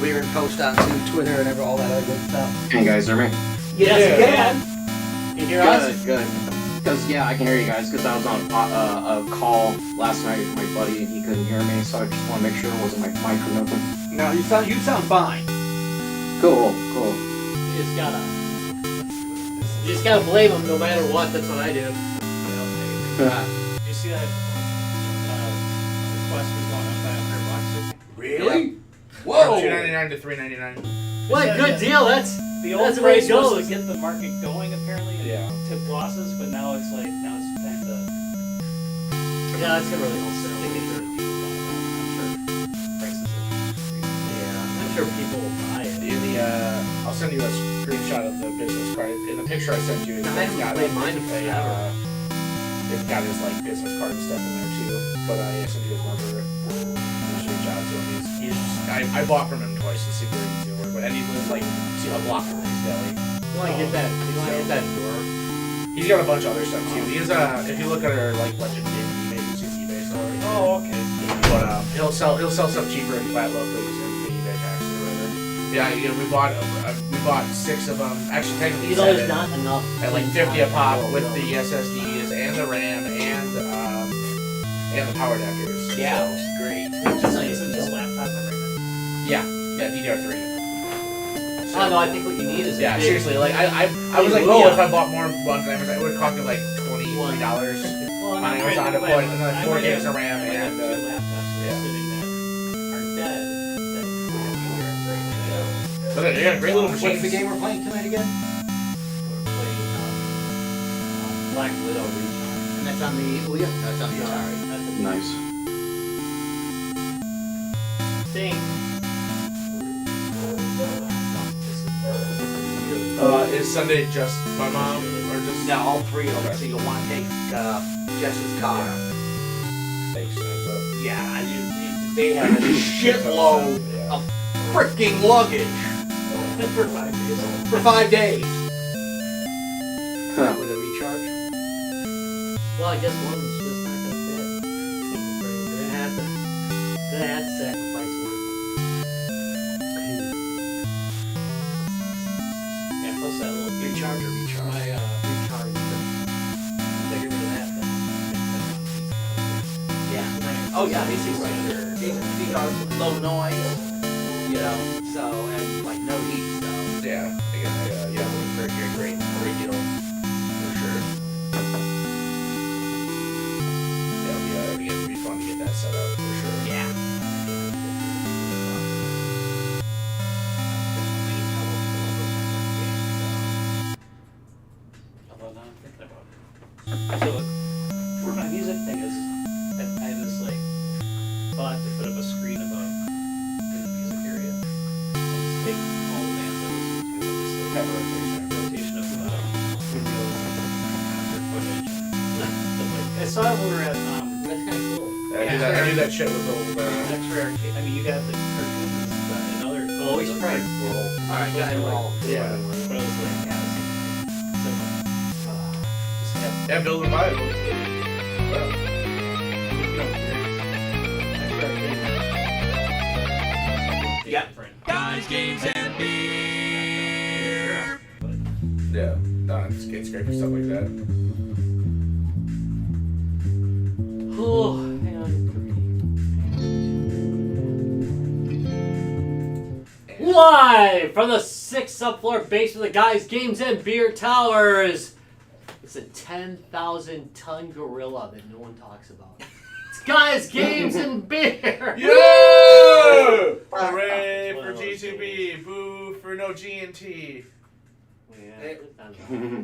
here and post onto Twitter and all that other good stuff. Can you guys hear me? Yes, you can. You hear us? Good. Because, yeah, I can hear you guys, because I was on a call last night with my buddy, and he couldn't hear me, so I just want to make sure it wasn't my microphone open. No, you sound fine. Cool. You just gotta blame them no matter what. That's what I do. Did you see that request was going up by $100? Really? Yeah. Whoa! $2.99 to $3.99. What a good deal. That's The old the way price it goes. was to get the market going, apparently, and Yeah. tip losses, but now it's time to. Yeah, that's gonna really wholesale. I'm sure prices I'm sure people will buy it. I'll send you a screenshot of the business card. In the picture I sent you, I haven't played mine forever. It's got his business card and stuff in there too. But I sent you his number. Just reach out to him. I bought from him twice. It's super easy to work with, and he lives a block from his deli. You wanna get that? You wanna get that door? He's got a bunch of other stuff too. He's if you look at our Legend eBay, it's his eBay store. Oh, okay. But he'll sell stuff cheaper if you buy it locally because the eBay tax or whatever. Yeah, we bought 6 of them. Actually, technically You know, there's 7 not enough. at like 50 a pop with the SSDs and the RAM and the power adapters. Yeah, So, which is great. Isn't this laptop right now? Yeah, DDR3. Oh no, I think what you need is a Yeah, big, seriously, like I was like, Yeah. if I bought more ones on Amazon, it would cost me like $23 Well, on Amazon to put another 4 gigs of RAM and two laptops sitting that are dead. but they got great little machines. What's the game we're playing tonight again? We're playing Black Widow Recharge. And that's on the that's on the Atari. That's a Nice. thing. Is Sunday just my mom or just No, all 3 of them. Okay. So you'll want to take Jess's car. Thanks, Yeah, they have a shitload of freaking luggage For 5 days. for 5 days. Huh. With a recharge. Well, I guess one's just not gonna fit. Gonna have to sacrifice one. Yeah, plus that little Recharge or recharge? my Recharge. get rid of that. Yeah. Oh yeah, these things these are low noise, so and like no heat, so Yeah, great deal for sure. Yeah, it'd be fun to get that set up for sure. yeah. Although now I'm thinking about it. So for my music thing is, I had this thought to put up a screen above in the music area and just take all the bands I listen to and just have a rotation of videos and concert footage. I saw it when we were at That's kind of cool. I do that shit with old X-ray arcade. I mean, you got the cartoons and stuff and other. Oh, we should probably roll. Alright, go ahead, roll. Yeah. What else do I have? Yeah, build and buy it. Yeah. Guys, games, and beer. Yeah, no, it's great for stuff like that. Oh, hang on. Live from the 6th subfloor basement of the Guys, Games, and Beer Towers. It's a 10,000-ton gorilla that no one talks about. It's Guys, Games, and Beer. Yeah! Hooray for G2B! Boo for no G&T.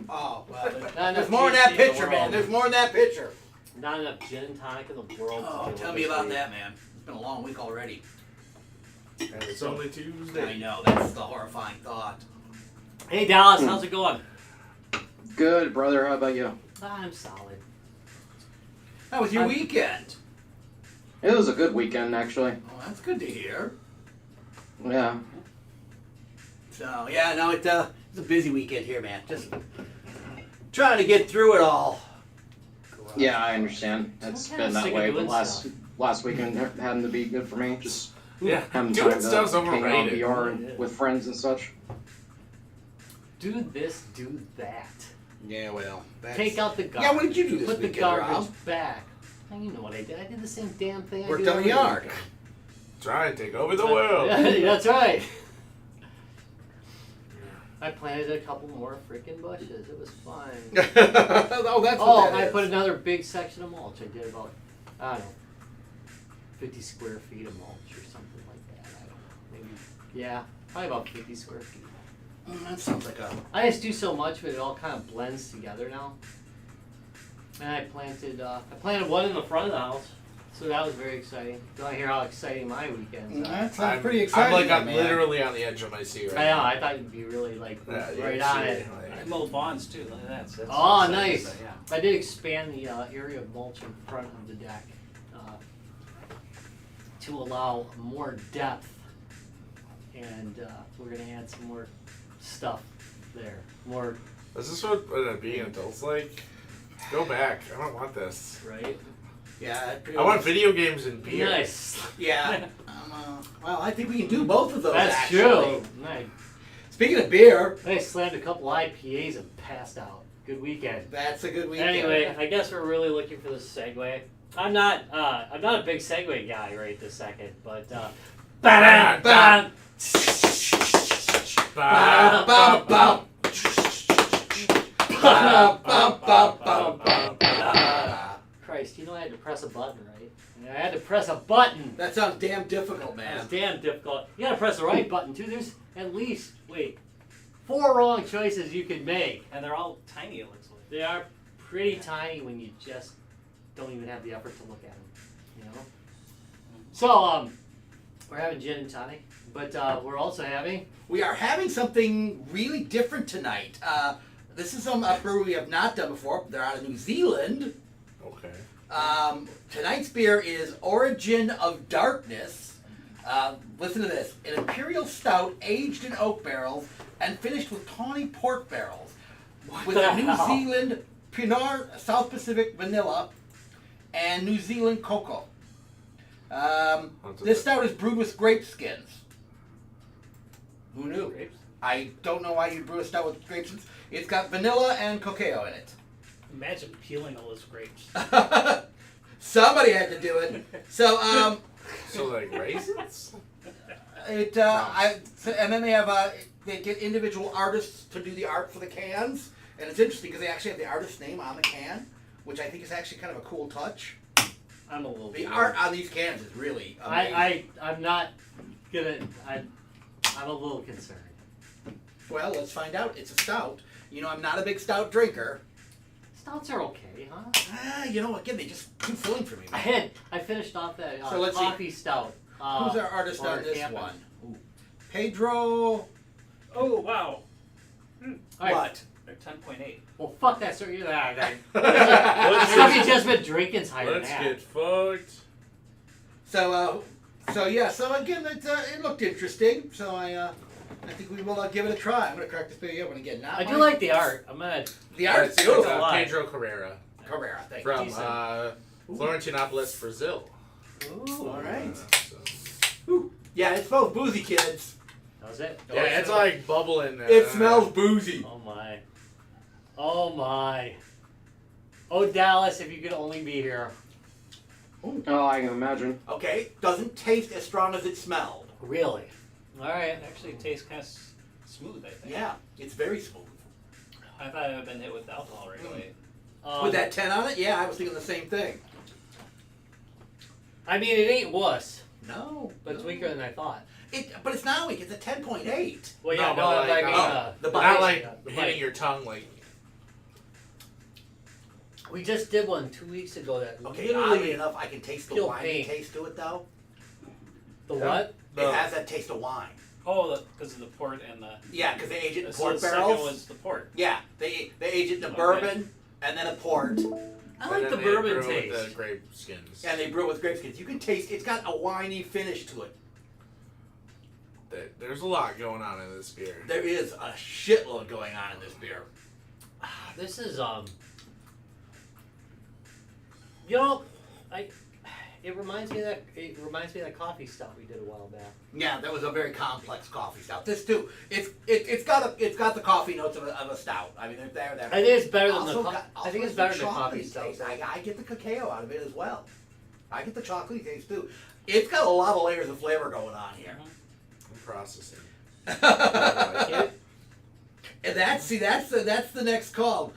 Oh, well, Not there's enough more in that GT in the picture, man. world. There's more in that picture. Not enough gin and tonic in the world. Oh, to deal tell with me this about week. that, man. It's been a long week already. And it's only I Tuesday. know, that's the horrifying thought. Hey, Dallas, how's it going? Good, brother. How about you? I'm solid. How was your weekend? It was a good weekend, actually. Oh, that's good to hear. Yeah. So, yeah, no, it's a busy weekend here, man. Just trying to get through it all. Yeah, I understand. It's What kind been of that way, doing but stuff? last weekend happened to be good for me. Just Yeah, Having doing time to stuff's hang out overrated. VR and with friends and such. Do this, do that. Yeah, well. That's... Take out the garbage. Yeah, what did you do this Put the weekend, garbage Rob? back. Oh, you know what I did. I did the same damn thing I Worked do on the every yard. weekend. Try and take over the world. Yeah, that's right. I planted a couple more freaking bushes. It was fun. Oh, that's Oh, what that I is. put another big section of mulch. I did about, I don't know, 50 square feet of mulch or something like that. I don't know. Maybe, yeah, probably about 50 square feet. That sounds like a... I just do so much of it, it all kind of blends together now. And I planted one in the front of the house, so that was very exciting. Don't hear how exciting my weekends are. That sounds I'm pretty exciting. I'm man. literally on the edge of my seat right I know, now. I thought you'd be really like Yeah, right you on see, it. like- I mow lawns too. Look at that. That's Oh, exciting, nice. but yeah. I did expand the area of mulch in front of the deck to allow more depth, and we're gonna add some more stuff there. More, Is this what being an adult's like? Go back. I don't want this. right? Yeah, it pretty I want much- video games and beer. Nice. Yeah. Well, I think we can do both of those, That's actually. true. Nice. Speaking of beer, I slammed a couple IPAs and passed out. Good weekend. that's a good weekend. Anyway, I guess we're really looking for the segue. I'm not a big segue guy right this second, but Ba-da, ba-da-ba. Ba- Ba- ba- Christ, you know I had to press a button, right? I had to press a button. That sounds damn difficult, That was man. damn difficult. You gotta press the right button too. There's at least 4 wrong choices you could make. And they're all tiny. It looks like. They are pretty tiny when you just don't even have the effort to look at them. You know. So we're having gin and tonic, but we're also having. We are having something really different tonight. This is a brewery we have not done before. They're out of New Zealand. Okay. Tonight's beer is Origin of Darkness. Listen to this. An imperial stout aged in oak barrels and finished with tawny port barrels. With the New hell? Zealand Pinot South Pacific vanilla and New Zealand cocoa. This stout is brewed with grape skins. Who knew? Grapes? I don't know why you brew a stout with grape skins. It's got vanilla and cacao in it. Imagine peeling all those grapes. Somebody had to do it. So, So like raisins? and then they get individual artists to do the art for the cans, and it's interesting because they actually have the artist's name on the can, which I think is actually kind of a cool touch. I'm a little. The weird. art on these cans is really amazing. I'm not gonna. I'm a little concerned. Well, let's find out. It's a stout. You know, I'm not a big stout drinker. Stouts are okay, huh? You know, again, they just too filling for me. Man. I finished off that So let's see. coffee stout. Who's our artist or on this campus. one? Ooh. Pedro. Oh wow. All right. What? They're 10.8. Well, fuck that. So you're that. Stuff you just been drinking's higher than Let's that. get fucked. So yeah. So again, it looked interesting. So I think we will give it a try. I'm gonna crack this baby open again. Now I do like the art. I'm gonna. the art's That's beautiful. lie. Pedro Carrera Carrera, thank from you. Florentinopolis, Brazil. Ooh, All right. So- Yeah, it's both boozy, kids. That was it. Yeah, it's like bubbling. It smells boozy. Oh my. Oh my. Oh Dallas, if you could only be here. Oh, I can imagine. Okay, doesn't taste as strong as it smelled. Really. All right. It actually tastes kind of smooth. I think. Yeah, it's very smooth. I thought I'd been hit with alcohol right away. With that 10 on it, yeah, I was thinking the same thing. I mean, it ain't wuss, No, but it's weaker than I thought. But it's not weak. It's a 10.8. Well, yeah, No, no, but I like, mean, the Not bite. like the hitting bite. your tongue like. We just did one 2 weeks ago that Okay, literally oddly enough, I can taste the peel wine paint. taste to it, though. the what? It has that taste of wine. Oh, because of the port and the. Yeah, because they age it in So port the second barrels. was the port. Yeah, they age it in a Okay. bourbon and then a port, I and like then the they bourbon brew taste. with the grape skins. and they brew it with grape skins. You can taste it's got a winey finish to it. There's a lot going on in this beer. There is a shitload going on in this beer. This is you know, it reminds me of that coffee stout we did a while back. Yeah, that was a very complex coffee stout. This too, it's got the coffee notes of a stout. I mean, they're there. It is better than Also the. I think it's better than the coffee stout. Taste. I get the cacao out of it as well. I get the chocolatey taste too. It's got a lot of layers of flavor going on here. I'm processing. And that's the next call.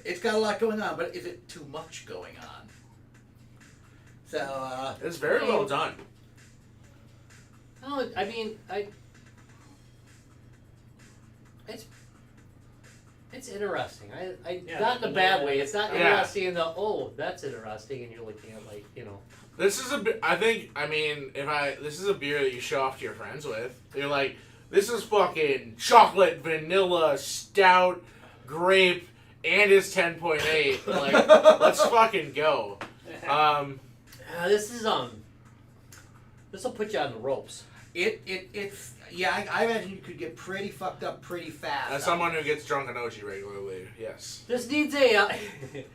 It's got a lot going on, but is it too much going on? So It's very well done. No, I mean, it's interesting. Not in a bad way. It's not interesting in the that's interesting, and you're looking at This is this is a beer that you show off to your friends with. You're like, this is fucking chocolate, vanilla, stout, grape, and it's 10.8. Like, let's fucking go. This will put you on the ropes. It's I imagine you could get pretty fucked up pretty fast. As someone who gets drunk on OG regularly, yes. This needs a.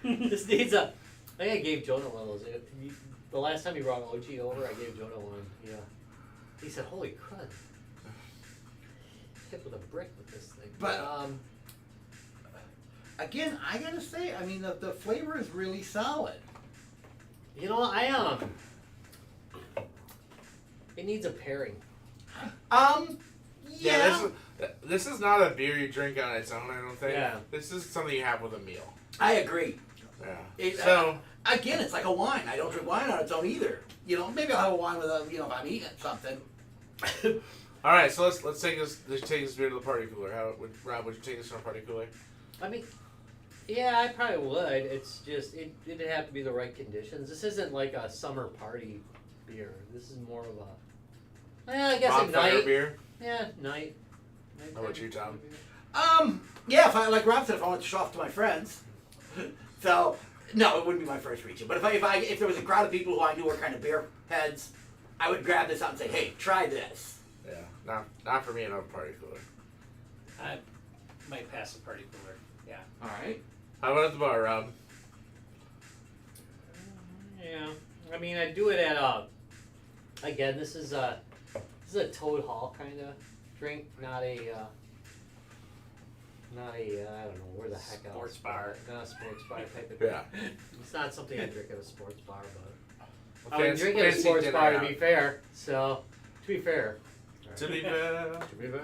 This needs a. I think I gave Jonah one of those. The last time he brought OG over, I gave Jonah one. Yeah. He said, "Holy crud! Hit with a brick with this thing." But again, I gotta say, I mean, the flavor is really solid. You know, it needs a pairing. Yeah. This is not a beer you drink on its own, I don't think. Yeah. This is something you have with a meal. I agree. Yeah. Again, it's like a wine. I don't drink wine on its own either. You know, maybe I'll have a wine with if I'm eating something. All right, so let's take this beer to the party cooler. Rob, would you take this to a party cooler? I mean, yeah, I probably would. It's just it'd have to be the right conditions. This isn't like a summer party beer. This is more of a, I guess a Bonfire night. beer. Yeah, night. How about you, Tom? Yeah, like Rob said, if I wanted to show off to my friends. So, no, it wouldn't be my first reach. But if there was a crowd of people who I knew were kind of beer heads, I would grab this out and say, hey, try this. Yeah, not for me in a party cooler. I might pass the party cooler. Yeah. All right. How about at the bar, Rob? Yeah, I mean, I do it at again, this is a Toad Hall kind of drink, not a I don't know where the heck else. Sports bar. Not a sports bar type of Yeah. It's not something I drink at a sports bar, but I Okay, would drink at a fancy sports dinner bar to out. be fair. So, to be fair. To be fair. To be fair.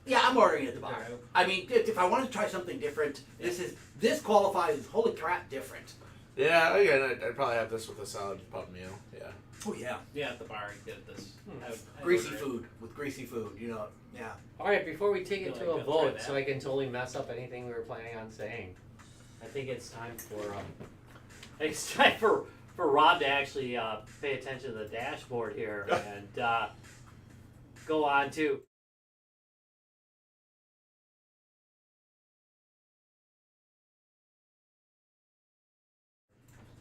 Yeah, I'm ordering it at the bar. Alright. I mean, if I wanted to try something different, this qualifies as holy crap different. Yeah, again, I'd probably have this with a solid pub meal. Yeah. Oh yeah. Yeah, at the bar you get this. I Greasy order it. food with greasy food, you know. Yeah. All right, before we take it Feel to like a go try vote, that. so I can totally mess up anything we were planning on saying, I think it's time for Rob to actually pay attention to the dashboard here and go on to.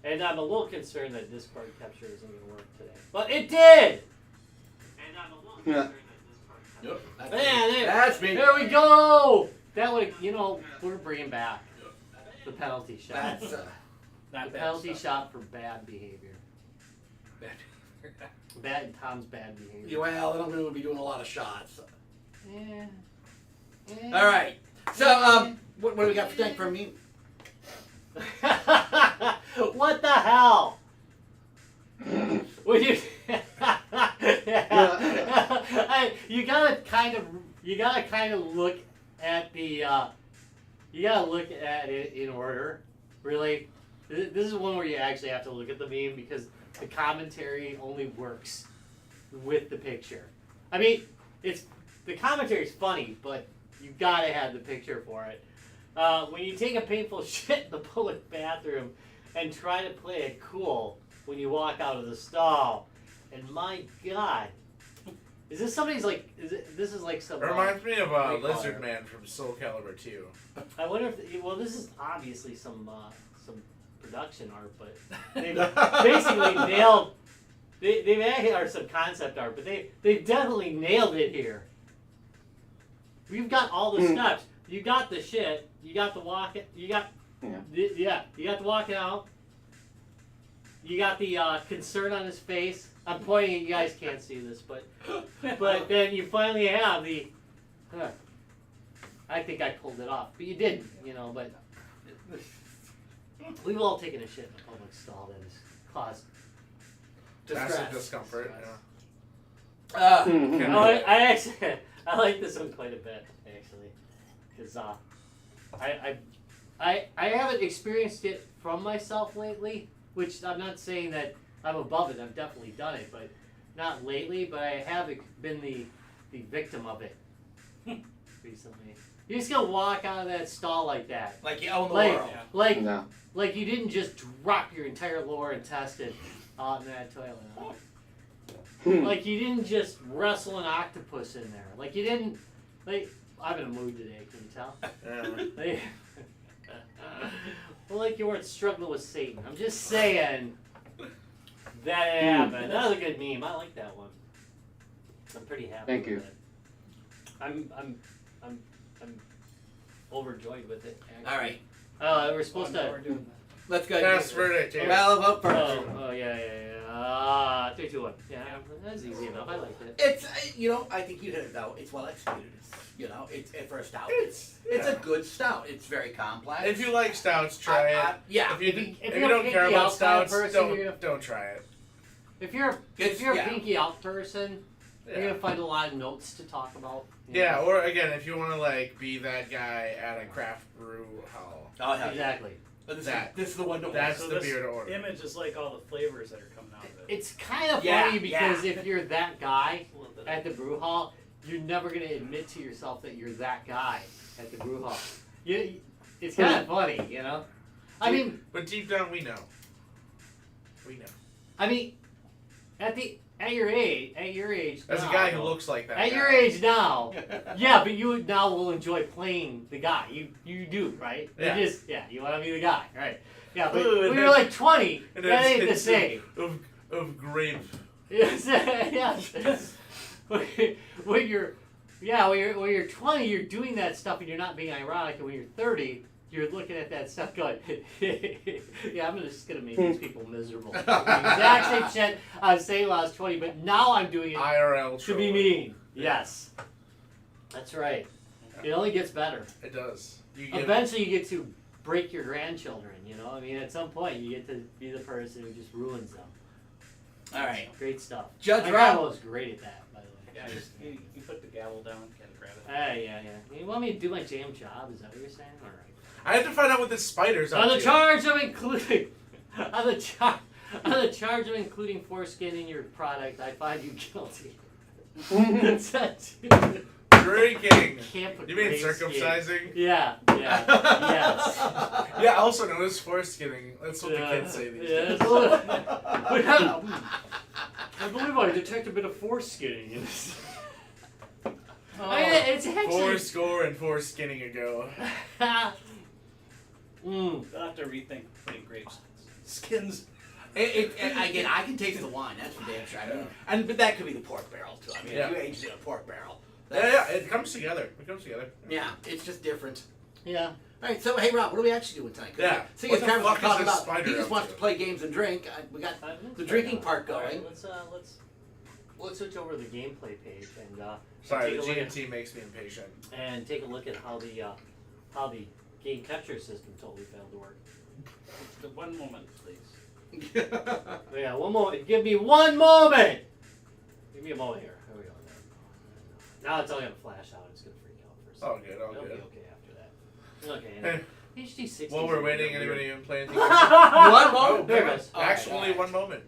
And I'm a little concerned that Discord capture isn't going to work today, but it did. And I'm a little concerned that Discord capture. Yep. That's me. There we go. That would, we're bringing back the penalty shot. That's the Not bad penalty stuff. shot for bad behavior. Tom's bad behavior. well, I don't think we'll be doing a lot of shots. Yeah. All right. So, what do we got for thank from me? What the hell? Would you? You gotta kind of look at the. You gotta look at it in order. Really, this is one where you actually have to look at the meme because the commentary only works with the picture. I mean, the commentary's funny, but you gotta have the picture for it. When you take a painful shit in the public bathroom and try to play it cool when you walk out of the stall, and my God, is this somebody's this is like some. It reminds me of what do you call Lizard it? Man from Soul Calibur 2. I wonder if this is obviously some production art, but they've basically nailed. They've actually are some concept art, but they definitely nailed it here. We've got all the steps. You got the shit. You got the walk. You got. You got the walking out. you got the concern on his face. I'm pointing. You guys can't see this, but then you finally have the. I think I pulled it off, but you didn't. But we've all taken a shit in a public stall that has caused Massive discomfort. I actually I like this one quite a bit actually, because I haven't experienced it from myself lately, which I'm not saying that I'm above it. I've definitely done it, but not lately. But I have been the victim of it recently. You're just gonna walk out of that stall like that, Like you own the world. No. like you didn't just drop your entire lower intestine out in that toilet. Huh? Like you didn't just wrestle an octopus in there. Like you didn't. I'm in a mood today. Can you tell? Like you weren't struggling with Satan. I'm just saying that it happened. That was a good meme. I like that one. I'm pretty happy. Thank with you. it. I'm overjoyed with it. Actually. All right, We're supposed to. let's go. Fast verdict, James. Well, vote first. Oh yeah. 3, 2, 1. Yeah, that's easy enough. I liked it. It's I think you hit it though. It's well executed. It's for a stout. It's a good stout. It's very complex. If you like stouts, try it. Yeah. If you don't care about stouts, don't try it. If you're a pinky out person, you're Yeah. gonna find a lot of notes to talk about. Yeah, or again, if you want to be that guy at a craft brew hall, Oh hell yeah. Exactly. But That- this is the one to that's watch. the this beer to order. image is like all the flavors that are coming out of it. It's kind of Yeah, funny because yeah. if you're that guy A little bit at the brew hall, you're never gonna admit to yourself that you're that guy at the brew hall. It's kind of funny, I mean, But deep down, we know. We know. at your age As a now, guy who looks like that. at guy. your age now, yeah, but you now will enjoy playing the guy. You do, right? Yeah. You want to be the guy, right? Yeah, but Ooh, when you're like 20, And that it's- ain't the it's same. Of grape. Yes, yes. When you're 20, you're doing that stuff and you're not being ironic. And when you're 30, you're looking at that stuff going, yeah, I'm just gonna make these people miserable. The exact same shit I was saying when I was 20, but now I'm doing it IRL to be trolling. mean. Yes, that's right. It only gets better. It does. You get Eventually, you get to break your grandchildren. At some point, you get to be the person who just ruins them. All right. Great stuff. Judge My Rob. grandma was great at that, by the way. Yeah, you put the gavel down, gotta grab it. Yeah. You want me to do my jam job? Is that what you're saying? All right. I have to find out what this spider's up On the to. charge of including, on the charge of including foreskin in your product, I find you guilty. That's it. Drinking. Can't put You mean gray skin. circumcising? Yeah. Yes. Yeah, also known as foreskinning. That's what the kids say these yeah, days. it's a little- I believe I detect a bit of foreskinning in this. It's actually. 4 and 4 skinning ago. Mm. They'll have to rethink putting grapes skins. Again, I can taste the wine. That's for damn sure. But that could be the pork barrel too. If Yeah. you aged in a pork barrel. Yeah, it comes together. Yeah, it's just different. Yeah. All right, so hey Rob, what are we actually doing tonight? Yeah. See, What it's the kind of fuck is talking this about. spider He just up wants to? to play games and drink. We got the drinking part All going. right, let's switch over to the gameplay page and Sorry, take the a look at, GNT makes me impatient. and take a look at how the game capture system totally failed to work. The one moment, please. Yeah, one moment. Give me one moment. Give me a moment here. Here we go. Now it's only gonna flash out. It's gonna freak out for a second. All good, all It'll good. be okay after that. Okay. Hey, HD 60. while we're waiting, anybody even play anything? One Oh, moment. There it goes. Actually, one moment.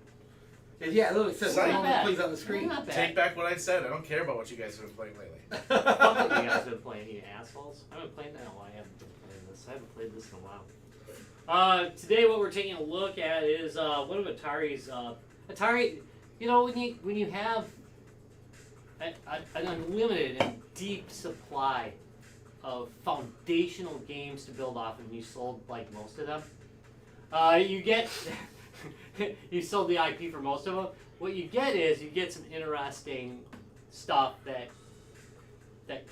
Yeah, it literally says Not one moment, bad. please, on the screen. Not bad. Take back what I said. I don't care about what you guys have been playing lately. Fuck what you guys have been playing, you assholes. I haven't played that. No, I haven't been playing this. I haven't played this in a while. Today, what we're taking a look at is one of Atari's. Atari, when you have an unlimited and deep supply of foundational games to build off, and you sold like most of them, you sold the IP for most of them. What you get is you get some interesting stuff that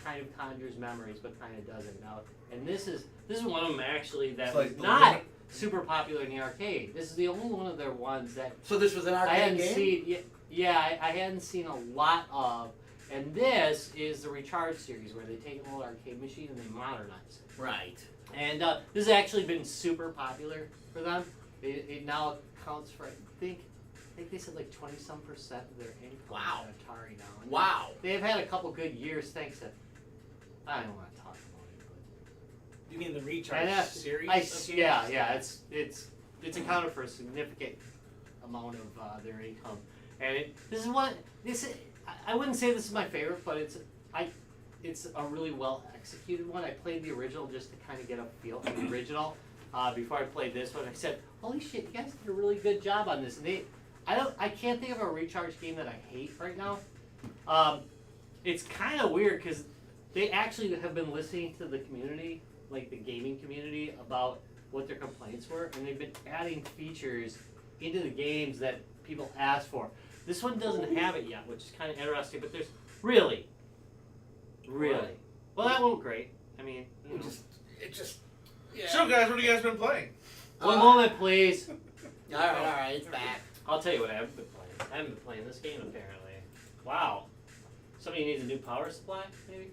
kind of conjures memories, but kind of doesn't. Now, and this is one of them actually that It's was like the not super popular in the arcade. This is the only one of their ones that So this was an I arcade hadn't game? seen. Yeah, I hadn't seen a lot of. And this is the Recharge series where they take an old arcade machine and they modernize it. Right. And this has actually been super popular for them. It now accounts for, I think they said like 20-some% of their income Wow. on Atari now. And Wow. they've had a couple good years thanks to, I don't want to talk about it, You mean the but Recharge series? I, of games? yeah, it's accounted for a significant amount of their income. And I wouldn't say this is my favorite, but it's a really well executed one. I played the original just to kind of get a feel for the original before I played this one. I said, "Holy shit, you guys did a really good job on this." And I can't think of a Recharge game that I hate right now. It's kind of weird because they actually have been listening to the community, like the gaming community, about what their complaints were, and they've been adding features into the games that people asked for. This one doesn't have it yet, which is kind of interesting, but there's really. Well, that won't great. I mean, you know. Yeah. So, guys, what have you guys been playing? One moment, please. All right, it's back. I'll tell you what I haven't been playing. I haven't been playing this game, apparently. Wow. Somebody needs a new power supply, maybe?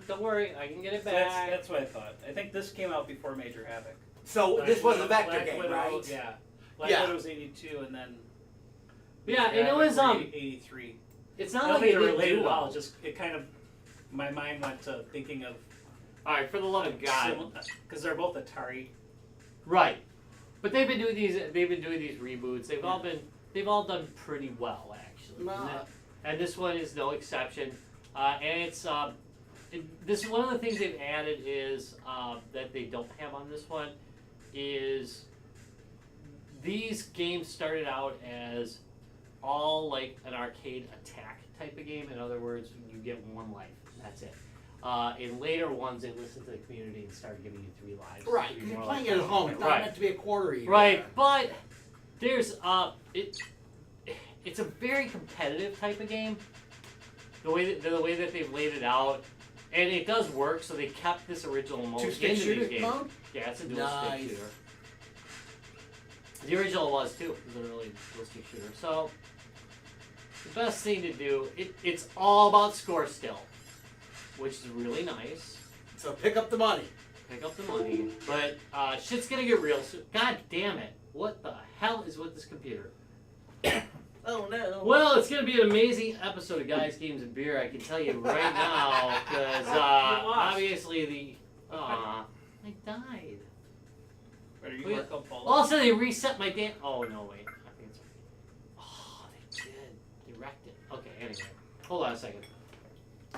Don't worry, I can get it So back. that's what I thought. I think this came out before Major Havoc. So Black this was a Widow- vector Black game, Widow, right? Yeah. Black Yeah. Widow was 82, and then Yeah, and it Havoc was, 83. it's I not don't like think it it didn't related do at all. well. Just it kind of my mind went to thinking of Alright, for the love of God. because they're both Atari. Right. But they've been doing these reboots. They've all done pretty well, actually. And this one is no exception. And it's this one of the things they've added is that they don't have on this one is these games started out as all like an arcade attack type of game. In other words, you get one life. That's it. In later ones, they listened to the community and started giving you 3 lives. Right. 3 You're more playing lives. it at home. It's not Right. meant to be a quarter either. Right, but there's it's a very competitive type of game. The way that they've laid it out, and it does work. So they kept this original mode Two-stick into shooter these games. mode? Yeah, it's a dual Nice. stick shooter. The original was too. It was a really dual stick shooter. So the best thing to do, it's all about score still, which is really nice. So pick up the money. Pick up the money, but shit's gonna get real soon. God damn it! What the hell is with this computer? Oh no. Well, it's going to be an amazing episode of Guys, Games, and Beer, I can tell you right now, because obviously I died. Ready to Wait. work on Paul? All of a sudden, they reset my damn... Oh, no, wait. I think it's... Oh, they did. They wrecked it. Okay, anyway. Hold on a second.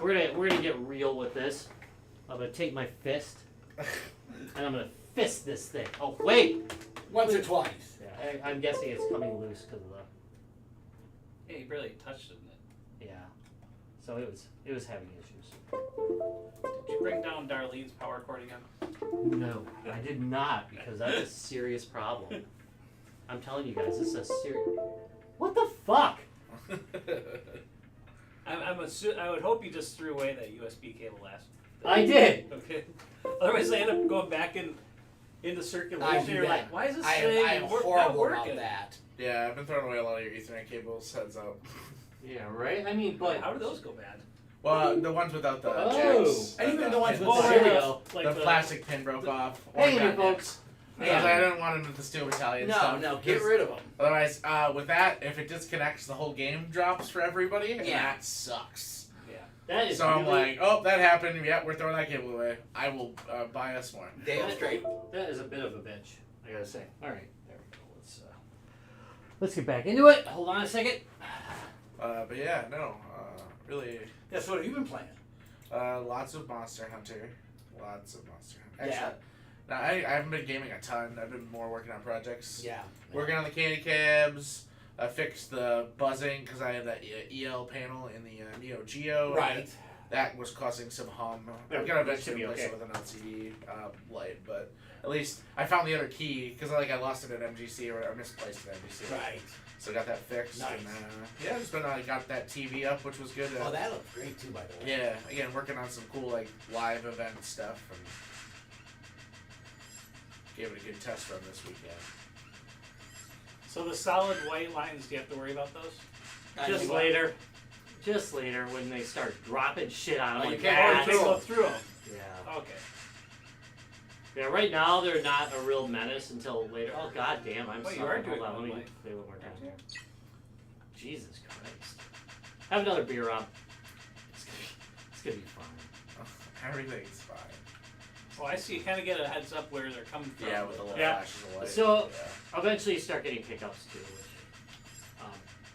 We're gonna get real with this. I'm going to take my fist, and I'm going to fist this thing. Oh, wait! Once or twice. Yeah, I'm guessing it's coming loose because of the... Hey, you barely touched it. Didn't Yeah. So it was having issues. Did you bring down Darlene's power cord again? No, I did not, because that's a serious problem. I'm telling you guys, this is a serious... What the fuck? I would hope you just threw away that USB cable last. I did. Okay. Otherwise, I end up going back into circulation. You're like, why is this I thing am not horrible about working? that. Yeah, I've been throwing away a lot of your Ethernet cables. Heads up. Yeah, right? I mean, but... How do those go bad? Well, the ones without the Oh. jacks. And even the ones with pins. the Here we jacks. go. The plastic pin broke off. Hey, Or you folks. Because I didn't want them to steal battalion No, stuff. no, get rid of them. Otherwise, with that, if it disconnects, the whole game drops for everybody, and Yeah. that sucks. Yeah. That is So I'm really- like, oh, that happened. Yeah, we're throwing that cable away. I will buy us more. Damn straight. That is a bit of a bitch, I gotta say. Alright, there we go. Let's get back into it. Hold on a second. But yeah, no, really, Yeah, so what have you been playing? lots of Monster Hunter. Lots of Monster Hunter. Yeah. Actually, no, I haven't been gaming a ton. I've been more working on projects. Yeah. Working on the candy cabs. I fixed the buzzing because I had that EL panel in the Neo Geo. Right. That was causing some hum. Yeah, I'm gonna that should eventually be replace okay. it with an LCD light, but at least I found the other key because I lost it at MGC or I misplaced it at MGC. Right. So I got that fixed. Nice. And, yeah, just been got that TV up, which was good. Oh, that looks great too, by the way. Yeah, again, working on some cool like live event stuff. And gave it a good test run this weekend. So the solid white lines, do you have to worry about those? Just later. Just later when they start dropping shit on them. Oh, you Like can't that. You can't go through them. Yeah. Okay. Yeah, right now they're not a real menace until later. Oh, god damn, I'm Wait, you sorry. are doing Hold on, let me one play one more time here. Jesus Christ. Have another beer, Rob. It's gonna be fun. Everything's fine. Oh, I see. You kind of get a heads up where they're coming from. Yeah, with the little Yeah. flashes of light. So- yeah. Eventually you start getting pickups too, which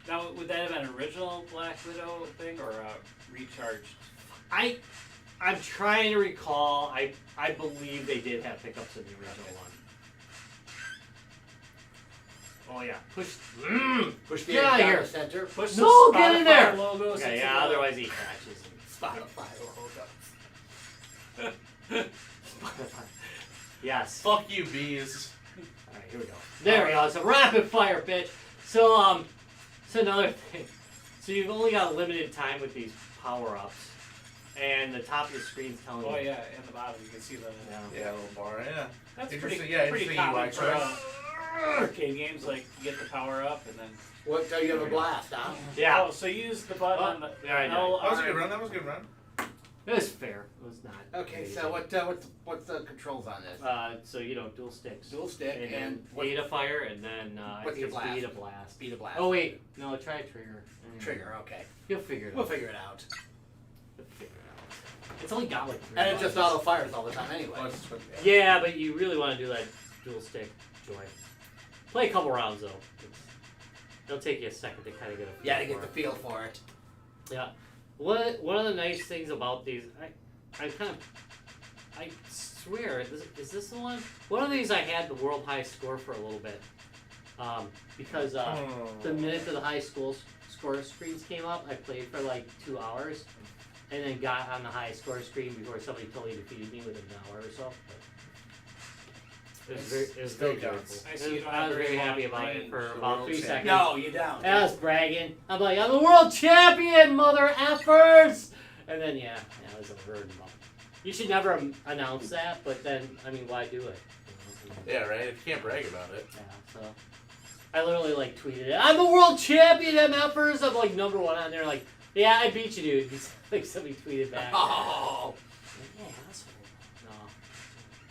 Now, would that have been an original Black Widow thing or a recharged? I'm trying to recall. I believe they did have pickups in the original one. Oh yeah, push. Push the Get out of down here. the center. Push No, the get in Spotify there! logos Okay, into yeah. the- Otherwise he crashes. Spotify. Yes. Fuck you, bees. All right, here we go. There we go. It's a rapid fire, bitch. So so another thing. So you've only got a limited time with these power ups, and the top of the screen's telling you. Oh yeah, in the bottom you can see the. Yeah, a little bar, yeah. That's Interesting, pretty, yeah, pretty interesting common UI for choice. arcade games. Like you get the power up and then. What? So you have a blast, huh? Yeah. Oh, so you use the button on the. Yeah, I know. L, That was a R, good run, that was a good run. It was fair. It was not. Okay, amazing. so what's the controls on this? So dual sticks. Dual stick and and A to fire, and then I what's think your it's B blast? to blast. Speed of blast. Oh wait, no, try trigger. Trigger. Okay, You'll figure it we'll out. figure it out. You'll figure it out. It's only got like 3 And it just buttons. auto fires all the time anyway. Oh, it's just- Yeah, but you really want to do that dual stick joy. Play a couple rounds though. It'll take you a second to kind of get a feel Yeah, to for get the it. feel for it. Yeah. One of the nice things about these, I swear, is this the one? One of these I had the world high score for a little bit. Because the minute that the high school score screens came up, I played for like 2 hours, and then got on the high score screen before somebody totally defeated me within an hour or so. But it was very Still joyful. counts. I see you don't have I was very very long happy about it range. for The about world 3 champion. seconds. No, you don't. I was bragging. I'm like, I'm the world champion, mother effers! And then, yeah, it was over. You should never announce that, but then, I mean, why do it? You know? Yeah, right? If you can't brag about it. Yeah, so. I literally, like, tweeted it. I'm the world champion, MFers! I'm, like, #1 on there, like, yeah, I beat you, dude. He's, like, somebody tweeted back. Oh. Yeah, asshole. No.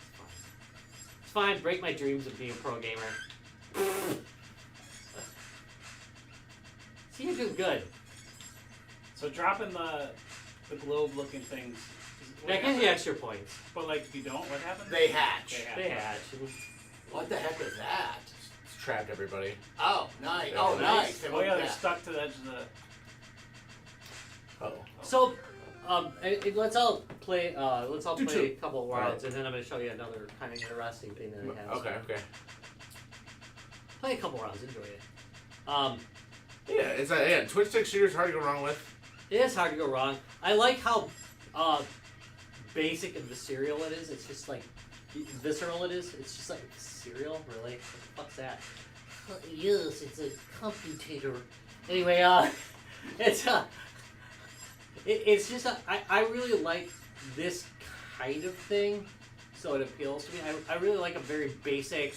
It's fine. It's fine. Break my dreams of being a pro gamer. See, you're doing good. So dropping the globe-looking things. what That gives you happens? extra points. But like, if you don't, what happens? They hatch. They hatch. What the heck is that? It's trapped everybody. Oh, nice. Yeah, Oh, nice. nice. Oh yeah, they're stuck to the edge of the. Oh. So, let's all play. Let's all Do play two. a couple of rounds, and then I'm gonna show you another kind of interesting thing that I have. Okay, So okay. play a couple rounds. Enjoy it. Yeah, it's yeah, twin stick shooter's hard to go wrong with. It is hard to go wrong. I like how basic and visceral it is. It's just like visceral it is. It's just like cereal, really. What the fuck's that? Yes, it's a computator. Anyway, it's just I really like this kind of thing, so it appeals to me. I really like a very basic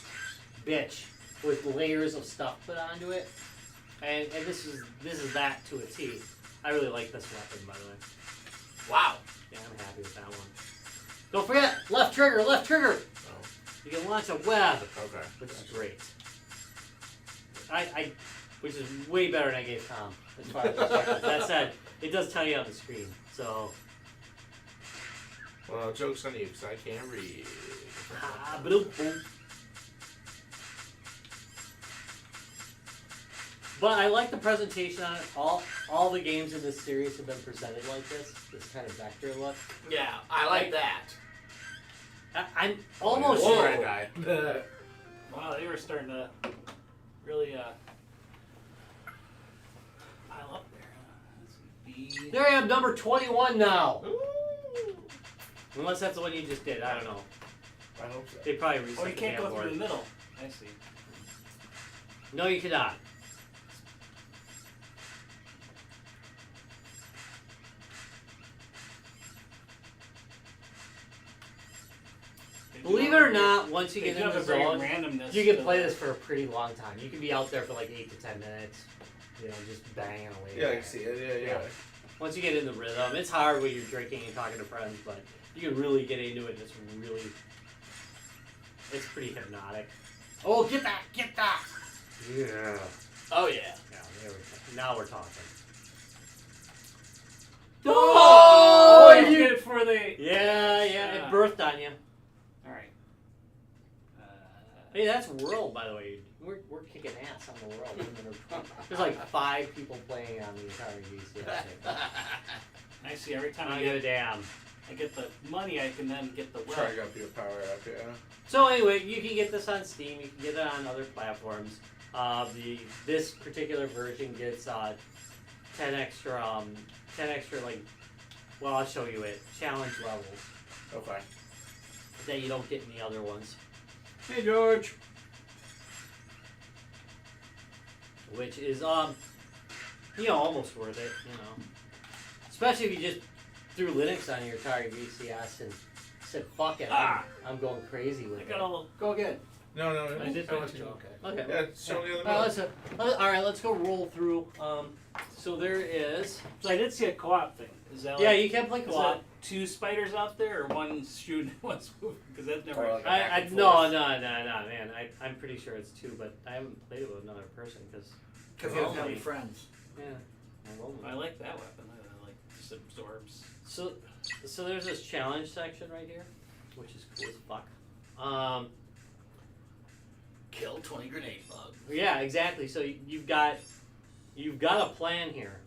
bitch with layers of stuff put onto it, and this is that to a T. I really like this weapon, by the way. Wow. Yeah, I'm happy with that one. Don't forget, left trigger. Oh, You can launch a web, okay. which is great. Which is way better than I gave Tom. As far as instructions. That said, it does tell you on the screen. So, Well, joke's on you, because I can't read. boom. But I like the presentation on it. All the games in this series have been presented like this kind of vector look. Yeah, I like that. I'm almost Oh, sure. red guy. Wow, they were starting to really pile up there. Let's see, B. There I am, number 21 now. Ooh. Unless that's the one you just did. I don't know. I hope so. They probably reset Oh, you the can't damn go board. through the middle. I see. No, you cannot. Believe Believe it or not, once you They get do into have the a very zone, randomness. you can to play the- this for a pretty long time. You can be out there for like 8 to 10 minutes, you know, just banging away. Yeah, I at can it. see it. Yeah. Once you get in the rhythm, it's hard when you're drinking and talking to friends, but you can really get into it. It's pretty hypnotic. Oh, get that! Yeah. Oh yeah. Now we're talking. Oh, you did it for the. Yeah, it birthed on you. All right. Hey, that's World, by the way. We're kicking ass on the World. There's like 5 people playing on the Atari VCS. I see. Every time I I don't give a get, damn. I get the money, I can then get the wealth. Try to up your power up, yeah. So anyway, you can get this on Steam. You can get it on other platforms. This particular version gets 10 extra like. Well, I'll show you it. Challenge levels Okay. that you don't get in the other ones. Hey George. Which is almost worth it, especially if you just threw Linux on your Atari VCS and said fuck it, I'm going crazy with I it. got a little. Go again. No. I did Oh, finish it. okay. Okay. Yeah, show me the All right, let's go roll through. So there is. So I did see a co-op thing. Is that? Yeah, like, you can play is co-op. that 2 spiders out there, or one shooting, one's moving? Because that's never. Or like- No, man. I'm pretty sure it's 2, but I haven't played it with another person because. Because he doesn't have any friends. Yeah. I like that weapon. I like just absorbs. So there's this challenge section right here, which is cool as fuck. Kill 20 grenade bugs. Yeah, exactly. So you've got a plan here,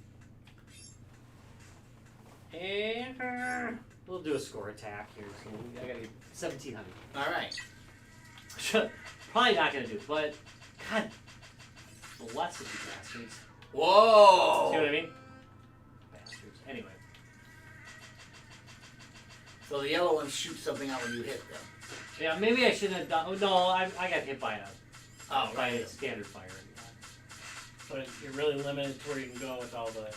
and we'll do a score attack here. So I gotta get 1,700. All right. Probably not gonna do, but God bless it, you bastards. Whoa. See what I mean? Bastards. Anyway. So the yellow ones shoot something out when you hit them. Yeah, maybe I shouldn't have done. Oh, no, I got hit by a standard fire. But you're really limited to where you can go with all the.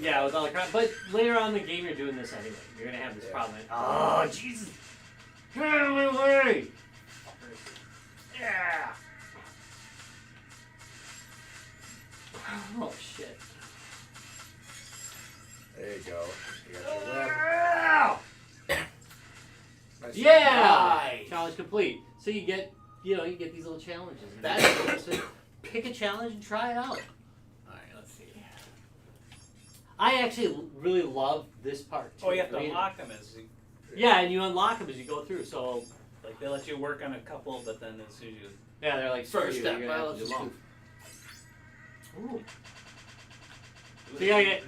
Yeah, with all the crap. But later on in the game, you're doing this anyway. You're gonna have this problem. Oh, Jesus! Get out of my way! Yeah! Oh, shit. There you go. You got your web. Nice. Yeah! Nice. Challenge complete. So you get these little challenges. That's cool. So pick a challenge and try it out. All right, let's see. I actually really love this part too. Oh, you have to I mean, unlock them as you. Yeah, and you unlock them as you go through. So Like they let you work on a couple, but then as soon as you. yeah, they're like First screw step. you, you're Well, gonna have let's to just do do. them. Ooh. So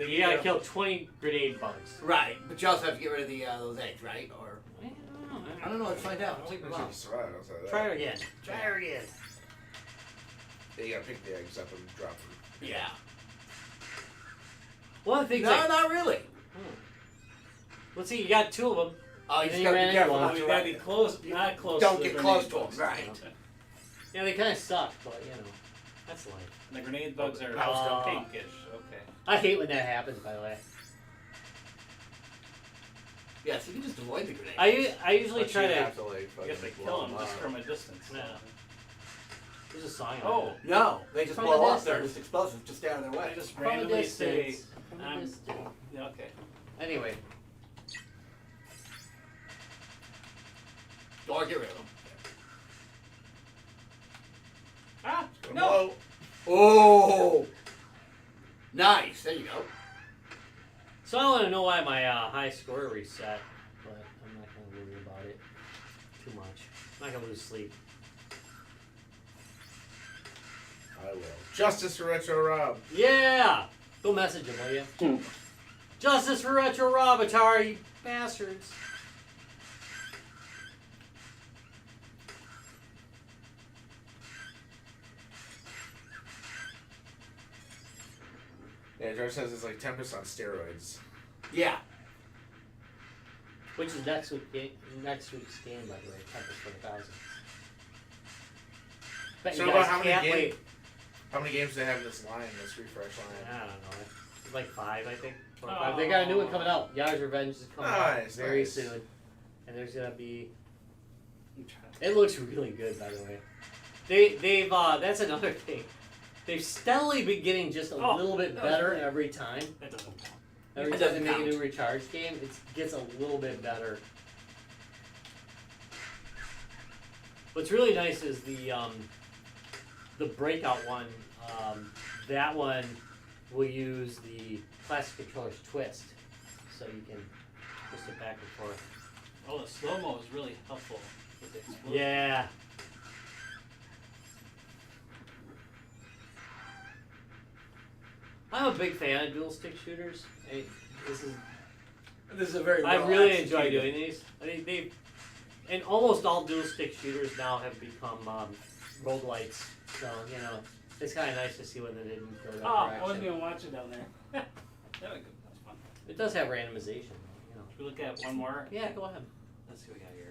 you gotta kill 20 grenade bugs. Right, but you also have to get rid of the those eggs, right? Or I don't know. Let's find out. Take them out. Try it again. Try her again. Yeah, you gotta pick the eggs up and drop them. Yeah. One of the things. No, not really. Let's see. You got 2 of them. Oh, you Then just you gotta ran be into careful. one. Not You to gotta run. be close, not close. Don't to the get close grenade to 'em, bugs. right. Yeah, they kind of suck, but that's life. And the grenade bugs are Oh. pinkish. Okay. I hate when that happens. By the way, Yeah, so you can just avoid the grenade. I usually But try you to. have to like You fucking have to blow kill them them just up. from a distance. Yeah. There's a song. Oh. on No, they just From blow a up. They're distance. just explosives. Just stay out of their I way. just From a randomly say. distance. From a I'm- distance. Yeah, okay. Anyway, Or get rid of them. Ah, Go no. low. Oh, nice. There you go. so I want to know why my high score reset, but I'm not gonna worry about it too much. I'm not gonna lose sleep. I will. Justice for Retro Rob. Yeah! Go message him, will you? Justice for Retro Rob, Atari, you bastards. Yeah, George says it's like Tempest on steroids. Yeah. Which is next week's game, by the way. Tempest for 1,000. Bet So you about guys how many can't games- wait. How many games do they have in this line, this refresh I line? don't know. Like 5, I think. 4 or 5. They got a new one coming out. Yars' Revenge is coming out Nice, very nice. soon. And there's gonna be It looks really good, by the way. They've that's another thing. They've steadily been getting just a little bit better every time. That doesn't count. Every It time they doesn't make a count. new recharge game, it gets a little bit better. What's really nice is the breakout one. That one will use the classic controller's twist, so you can twist it back and forth. Oh, the slow-mo is really helpful with the explosion. Yeah. I'm a big fan of dual stick shooters. This is a very. I well really enjoy executed- doing these. I mean, and almost all dual stick shooters now have become roguelites. So it's kind of nice to see when they didn't go that Oh, I wasn't direction. even watching down there. That was good. That was fun. It does have randomization. Should we look at one more? Yeah, go ahead. Let's see what we got here.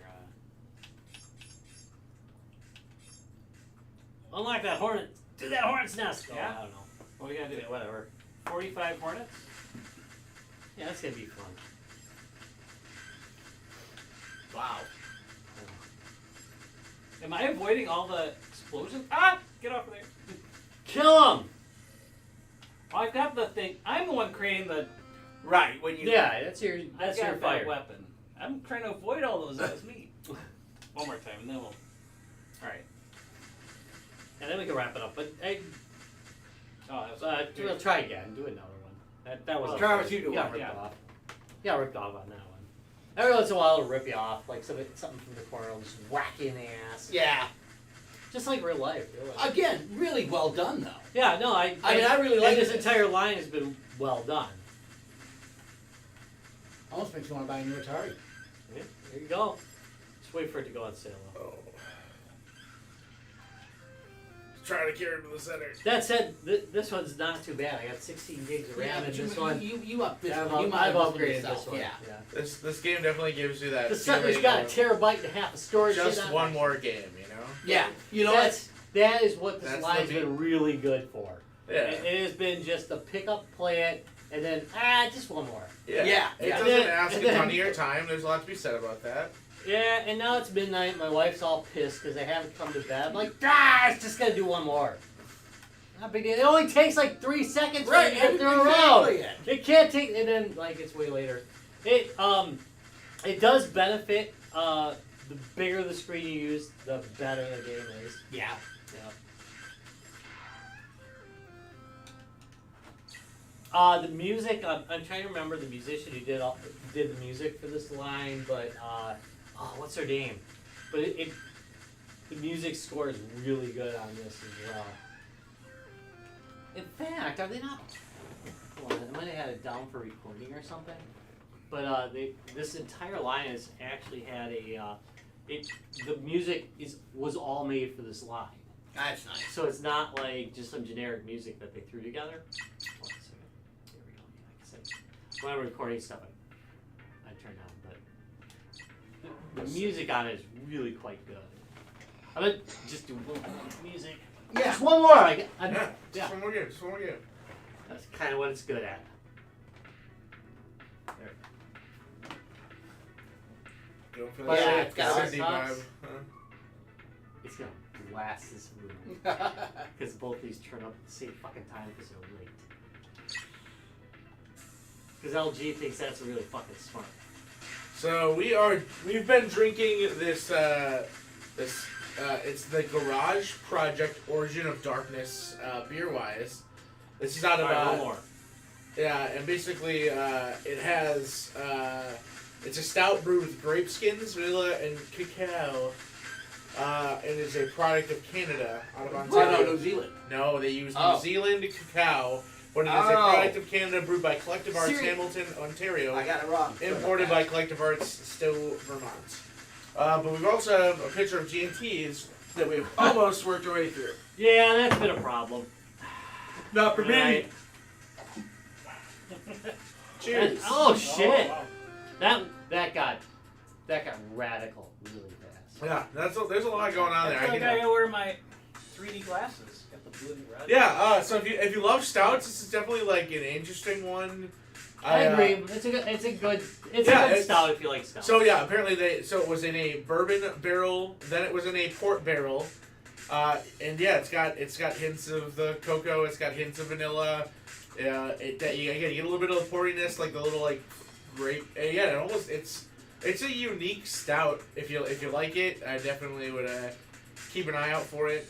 Unlock that hornet. Do that hornet's nest. Oh, Yeah? I don't know. What we gotta do? Yeah, whatever. 45 Hornets? Yeah, that's gonna be fun. Wow. Am I avoiding all the explosions? Ah! Get off of there. Kill him. I've got the thing. I'm the one creating the. Right when you. Yeah, that's your I've got your that fire. weapon. I'm trying to avoid all those. That was me. One more time, and then we'll. Alright. And then we can wrap it up. But hey, Oh, that was we'll try again. Do another one. That was. Travis, you do got one. ripped Yeah. off. Yeah, ripped off on that one. Every once in a while, it'll rip you off. Like something from the corner will just whack you in the ass. Yeah. Just like real life. Again, really well done though. Yeah, no, I mean, I really like this it. entire line has been well done. Almost makes you want to buy a new Atari. Yeah, there you go. Just wait for it to go on sale. Though. Oh. Trying to carry him to the center. That said, this one's not too bad. I got 16 gigs of RAM in this one. You up this I've one. You might I've have upgraded yourself. this one. Yeah. This game definitely gives you that. The sucker's feeling got a of terabyte and a half of storage. just in it. one more game, you know. Yeah. You know what? That is what this That's line's the been really good for. Yeah. It has been just a pick up, play it, and then just one more. Yeah. Yeah. It Yeah. doesn't And then- ask and a ton then- of your time. There's a lot to be said about that. Yeah, and now it's midnight. My wife's all pissed because I haven't come to bed. I'm like, it's just gonna do one more. Not big deal. It only takes like 3 seconds for Right. you to get through a Exactly. round. It can't take, and then like it's way later. It does benefit. The bigger the screen you use, the better the game is. Yeah. The music. I'm trying to remember the musician who did the music for this line, but what's her name? But the music score is really good on this as well. In fact, are they not? Hold on, I might have had it down for recording or something. But this entire line has actually had the music was all made for this line. That's nice. So it's not like just some generic music that they threw together. Hold on a second. Here we go. Yeah, like I said, when I'm recording stuff, I turn down, but the music on it is really quite good. I'm gonna just do one more music. Yeah. Just one more. Yeah. Yeah. Just one more game. Just one more game. That's kind of what it's good at. Going for But the yeah, sick it's got city tops. vibe. Huh? It's gonna blast this room because both these turn up at the same fucking time because they're late. Because LG thinks that's really fucking smart. So we've been drinking this it's the Garage Project Origin of Darkness beer wise. This is out of Alright, one more. yeah, and basically it has it's a stout brewed with grape skins, vanilla, and cacao. It is a product of Canada out of Oh, Ontario. no, New Zealand. No, they use New Oh. Zealand cacao, but it is a Oh. product of Canada brewed by Collective Arts Seri- Hamilton, Ontario. I got it wrong. Imported by Collective Arts Stowe, Vermont. But we've also have a picture of G&T's that we've almost worked our way through. Yeah, that's been a problem. Not for me. Right. Cheers. And- oh shit! wow. That got radical really fast. Yeah, there's a lot going on I there. feel I like can, I gotta wear my 3D glasses. Got the blue and red. yeah, so if you love stouts, this is definitely like an interesting one. I agree. It's a good stout if you like stout. So yeah, apparently it was in a bourbon barrel, then it was in a port barrel, and yeah, it's got hints of the cocoa, it's got hints of vanilla. You get a little bit of the portiness, like the little like grape. Yeah, it's a unique stout. If you like it, I definitely would keep an eye out for it.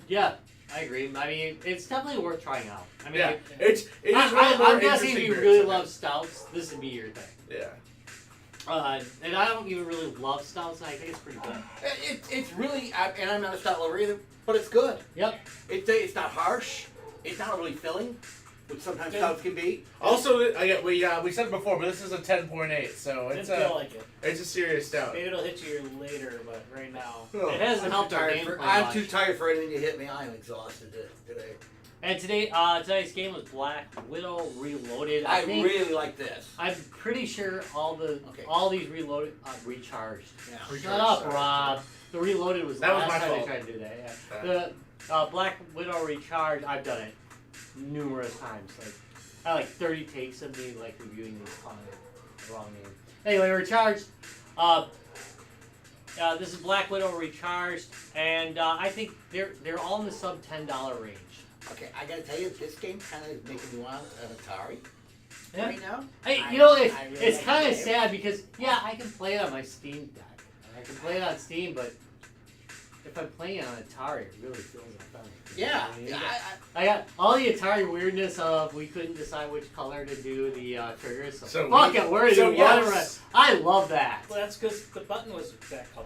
Yeah, I agree. I mean, it's definitely worth trying out. I mean, Yeah, it is one of the more I'm guessing if interesting you beers, really I love think. stouts, this would be your thing. Yeah. And I don't even really love stouts, and I think it's pretty good. It's really, and I'm not a stout lover either, but it's good. Yep. It's not harsh. It's not really filling, which sometimes stouts can be. Also, we said it before, but this is a 10.8, so Didn't it's feel like it. a serious stout. Maybe it'll hit you later, but right now. It hasn't helped our gameplay I'm much. too tired for anything to hit me. I'm exhausted today. And today's game was Black Widow Reloaded. I think, really like this. I'm pretty sure all these reloaded recharged. Yeah. Shut up, Rob. The Reloaded was the That was last my time fault. they tried to do that. Yeah. The Black Widow Recharged, I've done it numerous times. Like I had like 30 takes of me like reviewing these on the wrong name. Anyway, Recharged. This is Black Widow Recharged, and I think they're all in the sub $10 range. Okay, I gotta tell you, this game kind of is making me want an Atari. Yeah. Right now. Hey, I you know, really it's like kind the of game. sad because, yeah, I can play it on my Steam Deck. I can play it on Steam, but if I'm playing on Atari, it really feels authentic. You know Yeah. what I mean? Yeah, I got all the Atari weirdness of we couldn't decide which color to do the triggers. So Fuck we- it, we're so gonna do yes. whatever. I love that. Well, that's because the button was that color.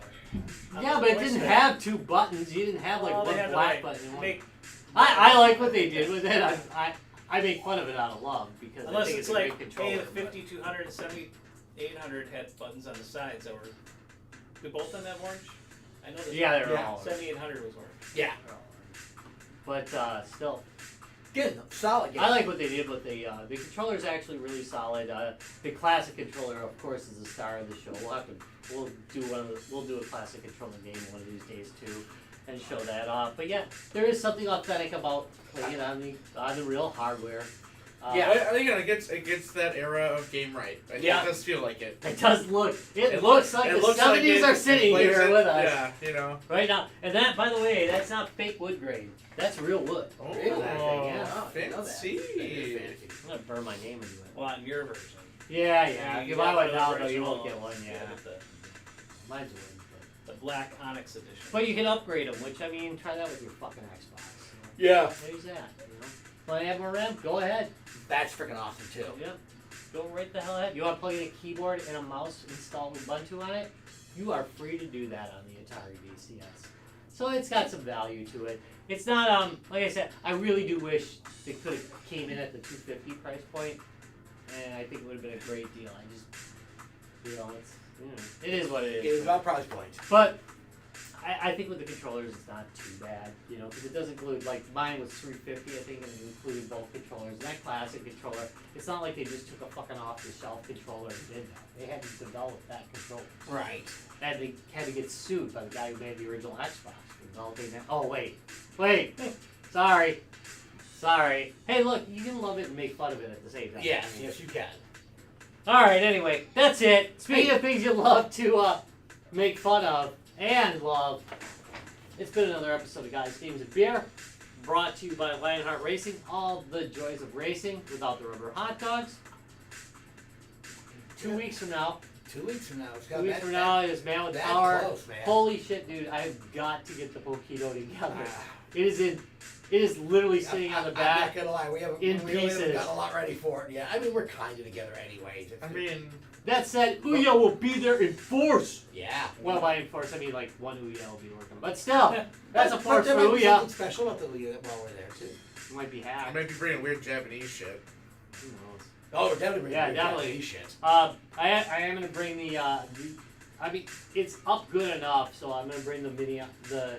Yeah, but it didn't have two buttons. You didn't have like Well, they one had to, black like, button and one. make- I like what they did with it. I make fun of it out of love because I Unless think it's a like, great controller. hey, the but- 5200 and 7800 had buttons on the sides that were. Did both of them have orange? I know this. Yeah, they were Yeah. all. 7800 was orange. Yeah. But still, Good, solid game. I like what they did, but the controller is actually really solid. The classic controller, of course, is the star of the show. We'll do a classic controller game one of these days too, and show that off. But yeah, there is something authentic about playing it on the real hardware. Yeah, I think it gets that era of game right. I think Yeah. it does feel like it. It does look. It It looks looks- like it the looks like 70s it- are it sitting plays here it- with us Yeah, you know. right now. And that, by the way, that's not fake wood grain. That's real wood. Oh, Really? Yeah. Oh, I didn't know that. fancy. That is fancy. I'm gonna burn my name into it. Well, on your version. Yeah, yeah. You If I got went the out though, you original- won't get one. Yeah, get mine's wood. the black Onyx edition. But you can upgrade them, which I mean, try that with your fucking Xbox. Yeah. There's that. You know, want to add more RAM? Go ahead. That's freaking awesome too. Yep. Go right the hell ahead. You want to plug in a keyboard and a mouse installed with Ubuntu on it? You are free to do that on the Atari VCS. So it's got some value to it. It's not like I said, I really do wish they could have came in at the $250 price point, and I think it would have been a great deal. I just, it is what it It is. is about price points. But I think with the controllers, it's not too bad, because it does include, like, mine was $350, I think, and it included both controllers. And that classic controller, it's not like they just took a fucking off-the-shelf controller and did that. They had to develop that controller. Right. And they had to get sued by the guy who made the original Xbox for developing that. Oh, wait. Sorry. Hey, look, you can love it and make fun of it at the same time. Yes, yes, you can. Alright, anyway, that's it. Speaking of things you love to make fun of and love, it's been another episode of Guys, Games, and Beer, brought to you by Lionheart Racing. All the joys of racing without the rubber hot dogs. 2 weeks from now. 2 weeks from now. It's 2 weeks from now is Man with that Power. close, man. Holy shit, dude! I've got to get the Pokito together. It is literally sitting on the I'm back. not gonna lie, we in haven't pieces. got a lot ready for it yet. I mean, we're kind of together anyways. I mean, That said, Ouya will be there in force. yeah. Well, by in force, I mean like one Ouya will be working. But still, that's a But force for there might be Ouya. something special about the Ouya while we're there too. It might be I hacked. might be bringing weird Japanese shit. Who knows? Oh, we're definitely bringing Yeah, definitely. Japanese shit. I am gonna bring the I mean, it's up good enough, so I'm gonna bring the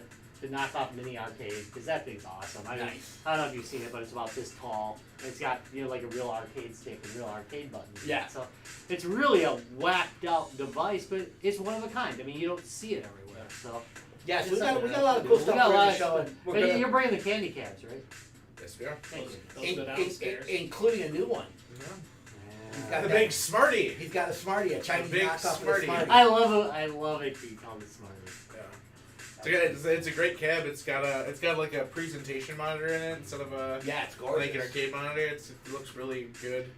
knockoff mini arcade because that thing's awesome. I Nice. don't know if you've seen it, but it's about this tall. And it's got like a real arcade stick and real arcade buttons. Yeah. So it's really a whacked out device, but it's one of a kind. I mean, you don't see it everywhere. So Yes, it's we got something a lot of else cool to do. stuff We got a we're lot gonna of show. stuff. And we're But gonna, you're bringing the candy cabs, right? Yes, we are. Those go downstairs. Including a new one. Yeah. He's got The that- big Smartie. He's got a Smartie, a Chinese big knockoff of a Smartie. Smartie. I love it being called the Smarties. Yeah. It's a great cab. It's got like a presentation monitor in it instead of a Yeah, it's gorgeous. like an arcade monitor. It looks really good.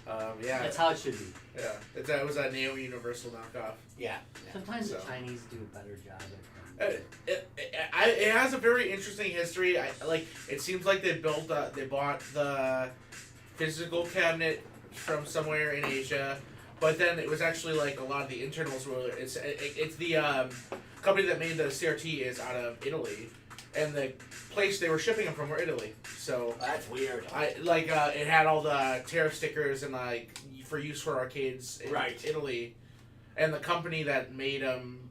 Yeah. That's how it should be. Yeah. It was a Neo Universal knockoff. Yeah. Sometimes So. the Chinese do a better job at It has a very interesting history. It seems like they bought the physical cabinet from somewhere in Asia, but then it was actually like a lot of the internals were. It's the company that made the CRT is out of Italy, and the place they were shipping them from were Italy. So That's weird. it had all the tariff stickers and like for use for arcades in Right. Italy. And the company that made them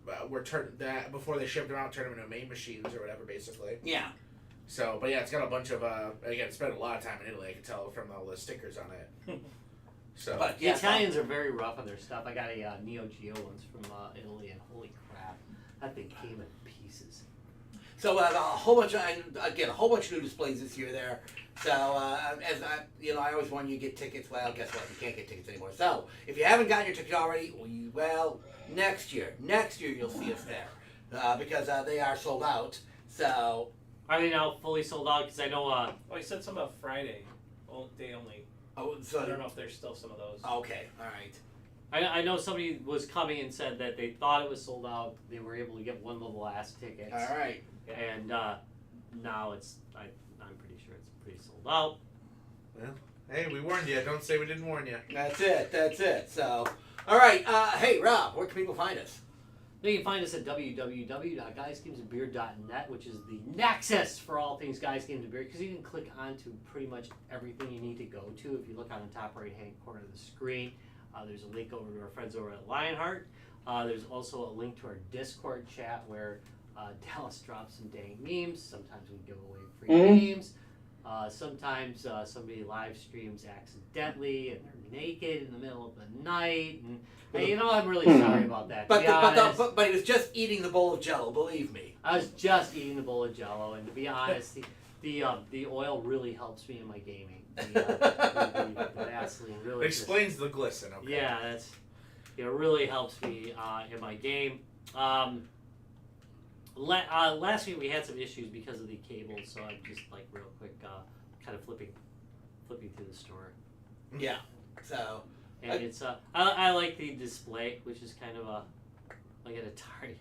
before they shipped them out, turned them into main machines or whatever, basically. Yeah. So, but yeah, it's got a bunch of again, spent a lot of time in Italy. I can tell from all the stickers on it. So, But The yeah, Italians are very rough on their stuff. I got a Neo Geo once from Italy, and holy crap, that thing came in pieces. So a whole bunch of new displays this year there. So as I always want you to get tickets. Well, guess what? You can't get tickets anymore. So if you haven't gotten your ticket already, next year you'll see us there because they are sold out. So Are they now fully sold out? Because I know. Oh, he said something about Friday. Day only. so I don't know if there's still some of those. Okay, all right. I know somebody was coming and said that they thought it was sold out. They were able to get one of the last tickets. All right. And now I'm pretty sure it's pretty sold out. hey, we warned you. Don't say we didn't warn you. That's it. So, all right. Hey, Rob, where can people find us? They can find us at www.guysgamesandbeer.net, which is the nexus for all things Guys Games and Beer, because you can click onto pretty much everything you need to go to. If you look on the top right-hand corner of the screen, there's a link over to our friends over at Lionheart. There's also a link to our Discord chat where Dallas drops some dang memes. Sometimes we give away free games. Sometimes somebody live streams accidentally and they're naked in the middle of the night. And hey, I'm really sorry about that. But to be honest. but he was just eating the bowl of Jello. Believe me. I was just eating the bowl of Jello, and to be honest, the oil really helps me in my gaming. The Vaseline really It explains the glisten. Okay. Yeah, it really helps me in my game. Last week we had some issues because of the cables, so I'm just like real quick, kind of flipping through the store. Yeah. So. And it's I like the display, which is kind of like an Atari,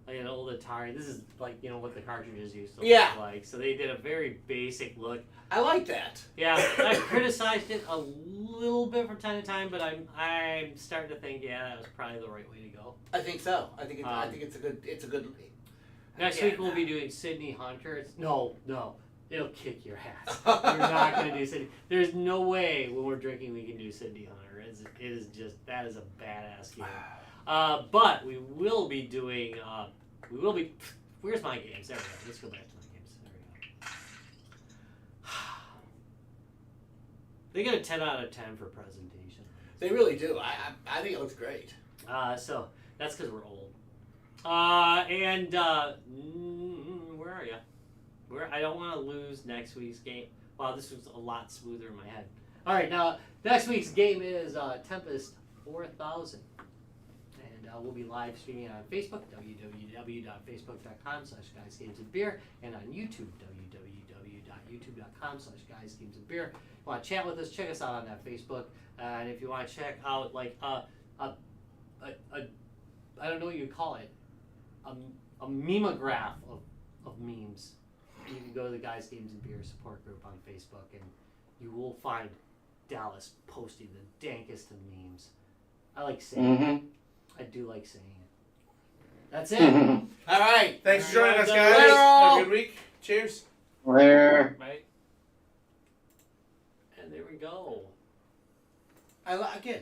like an old Atari. This is like what the cartridges used to look like. So they did a very basic look. I like that. Yeah, I criticized it a little bit from time to time, but I'm starting to think that was probably the right way to go. I think so. I think it's a good. Next week we'll be doing Sydney Hunter. No, it'll kick your ass. We're not going to do Sydney. There's no way when we're drinking we can do Sydney Hunter. That is a badass game. But we will be doing. Where's my games? There we go. Let's go back to my games. There we go. They get a 10 out of 10 for presentation. They really do. I think it looks great. So that's because we're old. Where are you? I don't want to lose next week's game. Wow, this was a lot smoother in my head. All right, now next week's game is Tempest 4000, and we'll be live streaming on Facebook, www.facebook.com/guysgamesandbeer, and on YouTube, www.youtube.com/guysgamesandbeer. If you want to chat with us, check us out on that Facebook, and if you want to check out like I don't know what you call it. A memeograph of memes. You can go to the Guys Games and Beer support group on Facebook, and you will find Dallas posting the dankest of memes. I like saying it. I do like saying it. That's it. All right. Thanks for joining us, Later. guys. Have a good week. Cheers. Where? Right? And there we go. Again,